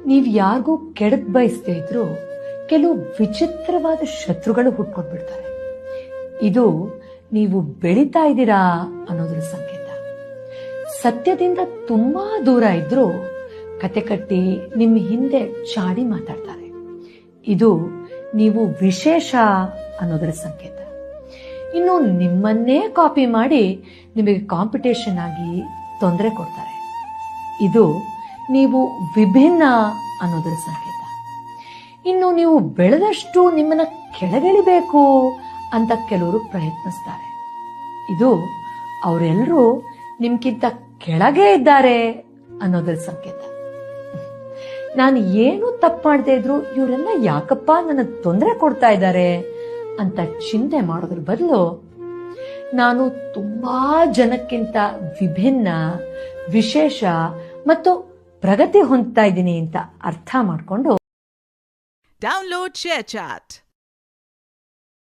ನೀವು ಯಾರಿಗೂ ಕೆಡಕ್ ಬಯಸದೇ ಇದ್ರು ಕೆಲವು ವಿಚಿತ್ರವಾದ ಶತ್ರುಗಳು ಹುಟ್ಕೊಂಡ್ಬಿಡ್ತಾರೆ. ಇದು ನೀವು ಬೆಳೀತಾ ಇದ್ದೀರಾ ಅನ್ನೋದ್ರ ಸಂಕೇತ. ಸತ್ಯದಿಂದ ತುಂಬಾ ದೂರ ಇದ್ರೂ ಕತೆ ಕಟ್ಟಿ ನಿಮ್ಮ ಹಿಂದೆ ಚಾಡಿ ಮಾತಾಡ್ತಾರೆ. ಇದು ನೀವು ವಿಶೇಷ ಅನ್ನೋದರ ಸಂಕೇತ. ಇನ್ನು ನಿಮ್ಮನ್ನೇ ಕಾಪಿ ಮಾಡಿ ನಿಮಗೆ ಕಾಂಪಿಟೇಷನ್ ಆಗಿ ತೊಂದರೆ ಕೊಡ್ತಾರೆ. ಇದು ನೀವು ವಿಭಿನ್ನ ಅನ್ನೋದರ ಸಂಕೇತ. ಇನ್ನು ನೀವು ಬೆಳೆದಷ್ಟು ನಿಮ್ಮನ್ನ ಕೆಳಗಿಳಿಬೇಕು ಅಂತ ಕೆಲವರು ಪ್ರಯತ್ನಿಸ್ತಾರೆ. ಇದು ಅವರೆಲ್ಲರೂ ನಿಮ್ಗಿಂತ ಕೆಳಗೆ ಇದ್ದಾರೆ ಅನ್ನೋದರ ಸಂಕೇತ. ನಾನು ಏನು ತಪ್ಪು ಮಾಡದೇ ಇದ್ರು ಇವರೆಲ್ಲ ಯಾಕಪ್ಪ ನನ್ನ ತೊಂದರೆ ಕೊಡ್ತಾ ಇದ್ದಾರೆ ಅಂತ ಚಿಂತೆ ಮಾಡೋದ್ರ ಬದಲು ನಾನು ತುಂಬಾ ಜನಕ್ಕಿಂತ ವಿಭಿನ್ನ, ವಿಶೇಷ ಮತ್ತು ಪ್ರಗತಿ ಹೊಂದ್ತಾ ಇದ್ದೀನಿ ಅಂತ ಅರ್ಥ ಮಾಡಿಕೊಂಡು ಡೌನ್ಲೋಡ್ ಶೇರ್ ಚಾಟ್.